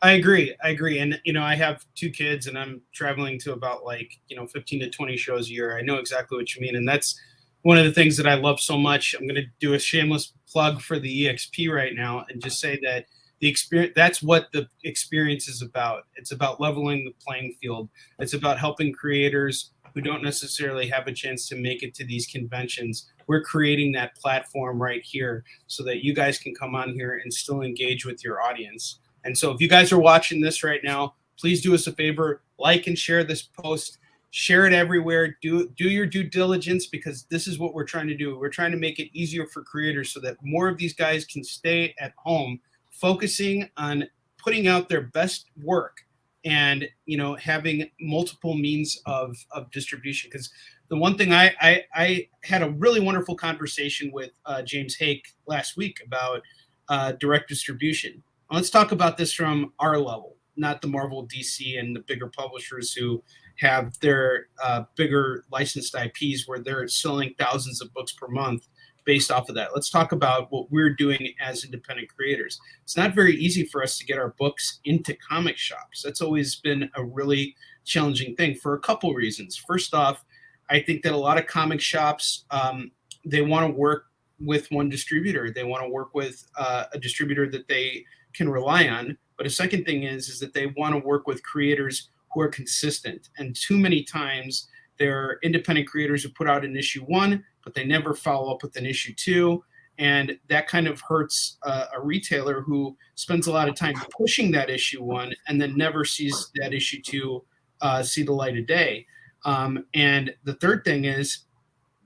I agree. And, I have 2 kids, and I'm traveling to about 15 to 20 shows a year. I know exactly what you mean. And that's one of the things that I love so much. I'm going to do a shameless plug for the EXP right now and just say that the experience, that's what the experience is about. It's about leveling the playing field. It's about helping creators who don't necessarily have a chance to make it to these conventions. We're creating that platform right here so that you guys can come on here and still engage with your audience. And so if you guys are watching this right now, please do us a favor, like and share this post, share it everywhere, do your due diligence, because this is what we're trying to do. We're trying to make it easier for creators so that more of these guys can stay at home, focusing on putting out their best work and, you know, having multiple means of distribution. Because the one thing I had a really wonderful conversation with James Hake last week about direct distribution. Let's talk about this from our level, not the Marvel, DC, and the bigger publishers who have their bigger licensed IPs where they're selling thousands of books per month based off of that. Let's talk about what we're doing as independent creators. It's not very easy for us to get our books into comic shops. That's always been a really challenging thing for a couple reasons. First off, I think that a lot of comic shops, they want to work with one distributor. They want to work with a distributor that they can rely on. But a second thing is that they want to work with creators who are consistent. And too many times there are independent creators who put out an issue 1, but they never follow up with an issue 2. And that kind of hurts a retailer who spends a lot of time pushing that issue 1 and then never sees that issue 2 see the light of day. And the third thing is,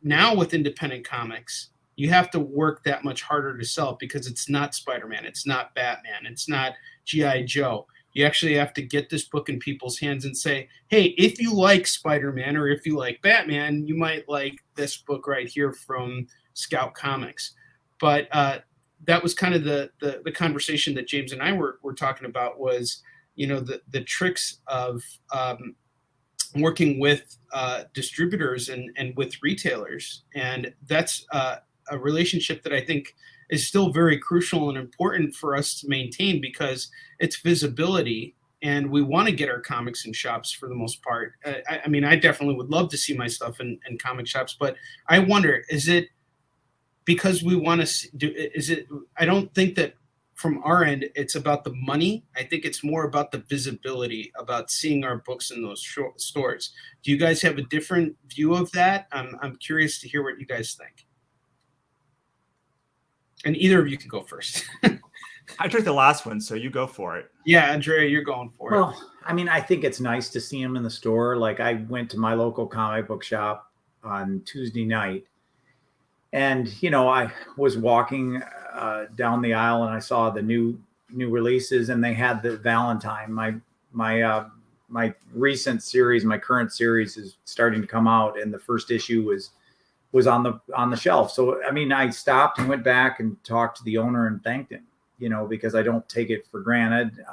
now with independent comics, you have to work that much harder to sell because it's not Spider-Man, it's not Batman, it's not G.I. Joe. You actually have to get this book in people's hands and say, hey, if you like Spider-Man or if you like Batman, you might like this book right here from Scout Comics. But that was kind of the conversation that James and I were talking about was, you know, the tricks of working with distributors and with retailers. And that's a relationship that I think is still very crucial and important for us to maintain because it's visibility, and we want to get our comics in shops for the most part. I mean, I definitely would love to see my stuff in comic shops, but I wonder, is it because we want to do, is it, I don't think that from our end, it's about the money. I think it's more about the visibility, about seeing our books in those stores. Do you guys have a different view of that? I'm curious to hear what you guys think. And either of you can go first. I took the last one, so you go for it. Yeah, Andrea, you're going for it. Well, I mean, I think it's nice to see them in the store. Like, I went to my local comic book shop on Tuesday night, and, you know, I was walking down the aisle and I saw the new releases, and they had the Valentine. My recent series, my current series is starting to come out, and the first issue was on the shelf. So, I mean, I stopped and went back and talked to the owner and thanked him, you know, because I don't take it for granted.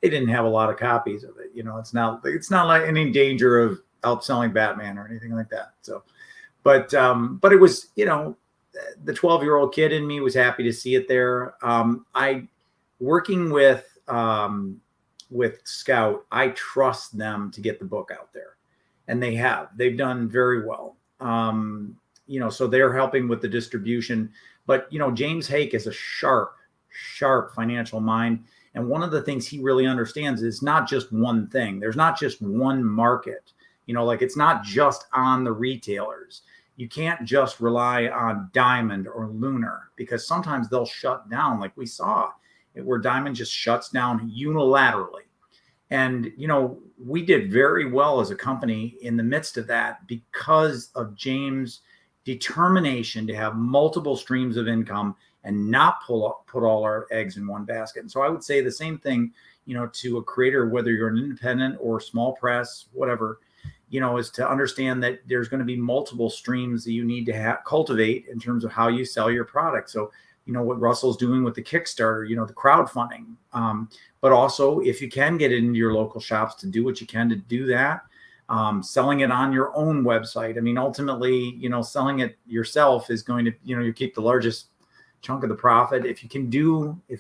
They didn't have a lot of copies of it. You know, it's not like any danger of outselling Batman or anything like that. So, but it was, you know, the 12-year-old kid in me was happy to see it there. Working with Scout, I trust them to get the book out there, and they've done very well. You know, so they're helping with the distribution, but, you know, James Hake is a sharp financial mind. And one of the things he really understands is not just one thing. There's not just one market, you know, like it's not just on the retailers. You can't just rely on Diamond or Lunar, because sometimes they'll shut down, like we saw where Diamond just shuts down unilaterally. And, you know, we did very well as a company in the midst of that because of James' determination to have multiple streams of income and not put all our eggs in one basket. And so I would say the same thing, you know, to a creator, whether you're an independent or small press, whatever, you know, is to understand that there's going to be multiple streams that you need to cultivate in terms of how you sell your product. So, you know, what Russell's doing with the Kickstarter, you know, the crowdfunding, but also if you can get it into your local shops, to do what you can to do that, selling it on your own website. I mean, ultimately, you know, selling it yourself is going to, you know, you keep the largest chunk of the profit. If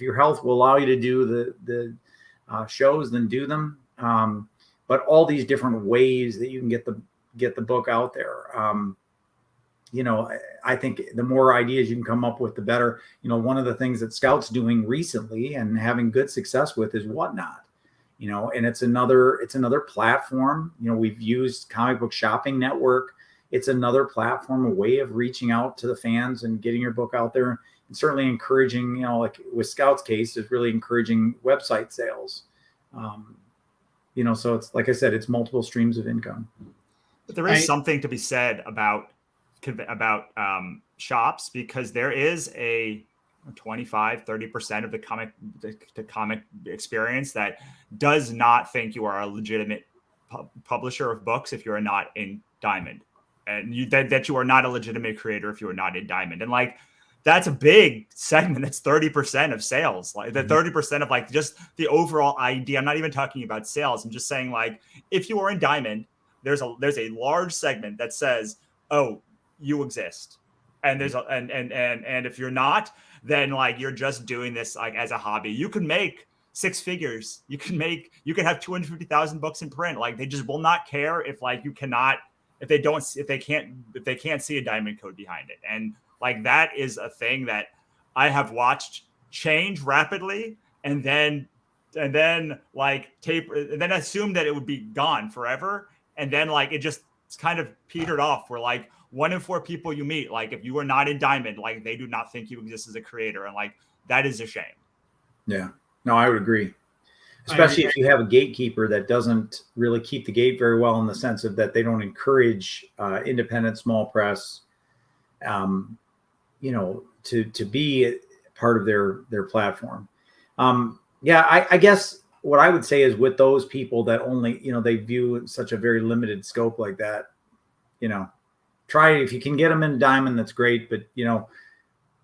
your health will allow you to do the shows, then do them. But all these different ways that you can get the book out there. You know, I think the more ideas you can come up with, the better. You know, one of the things that Scout's doing recently and having good success with is Whatnot. You know, and it's another platform. You know, we've used Comic Book Shopping Network. It's another platform, a way of reaching out to the fans and getting your book out there, and certainly encouraging, you know, like with Scout's case, is really encouraging website sales. So it's like I said, it's multiple streams of income. But there is something to be said about shops, because there is a 25-30% of the comic experience that does not think you are a legitimate publisher of books if you are not in Diamond, and that you are not a legitimate creator if you are not in Diamond. And like, that's a big segment. That's 30% of sales. Like the 30% of like just the overall idea. I'm not even talking about sales. I'm just saying, like, if you are in Diamond, there's a large segment that says, oh, you exist. And there's and if you're not, then like you're just doing this like as a hobby. You can make 6 figures. You can have 250,000 books in print. Like, they just will not care if like you cannot, if they can't see a diamond code behind it. And like, that is a thing that I have watched change rapidly, and then like taper, and then assume that it would be gone forever. And then like it just kind of petered off, where like 1 in 4 people you meet, like if you are not in Diamond, like they do not think you exist as a creator. And like, that is a shame. Yeah, no, I would agree. Especially if you have a gatekeeper that doesn't really keep the gate very well, in the sense of that they don't encourage independent small press, to be part of their platform. I guess what I would say is, with those people that only, they view such a very limited scope like that, try, if you can get them in Diamond, that's great. But,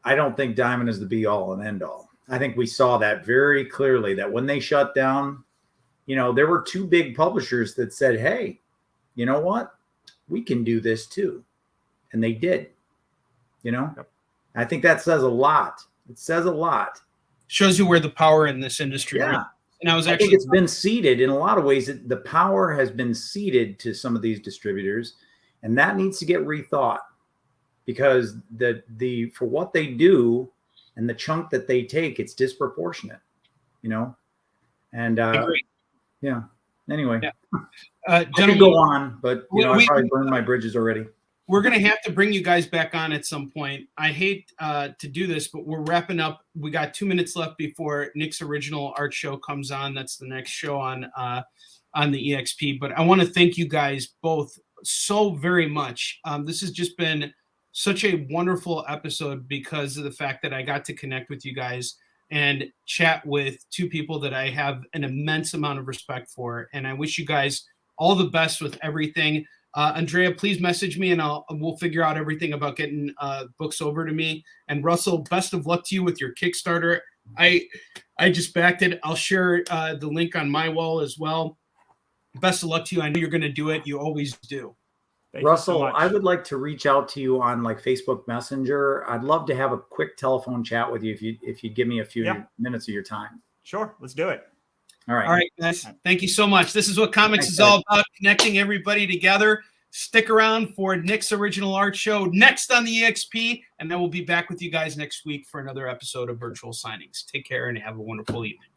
I don't think Diamond is the be all and end all. I think we saw that very clearly, that when they shut down, there were 2 big publishers that said, hey, you know what? We can do this too. And they did, Yep. I think that says a lot. It says a lot. Shows you where the power in this industry is. Yeah. And I think it's been ceded in a lot of ways. The power has been ceded to some of these distributors, and that needs to get rethought, because the for what they do and the chunk that they take, it's disproportionate, And yeah. Anyway, I could go on, but I probably burned my bridges already. We're going to have to bring you guys back on at some point. I hate to do this, but we're wrapping up. We got 2 minutes left before Nick's original art show comes on. That's the next show on the EXP. But I want to thank you guys both so very much. This has just been such a wonderful episode, because of the fact that I got to connect with you guys and chat with 2 people that I have an immense amount of respect for. And I wish you guys all the best with everything. Andrea, please message me, and we'll figure out everything about getting books over to me. And Russell, best of luck to you with your Kickstarter. I just backed it. I'll share the link on my wall as well. Best of luck to you. I know you're going to do it. You always do. Thank Russell, you so much. I would like to reach out to you on like Facebook Messenger. I'd love to have a quick telephone chat with you if you give me a few minutes of your time. Sure, let's do it. All right. All right, guys. Thank you so much. This is what comics is all about, connecting everybody together. Stick around for Nick's original art show next on the EXP, and then we'll be back with you guys next week for another episode of Virtual Signings. Take care and have a wonderful evening.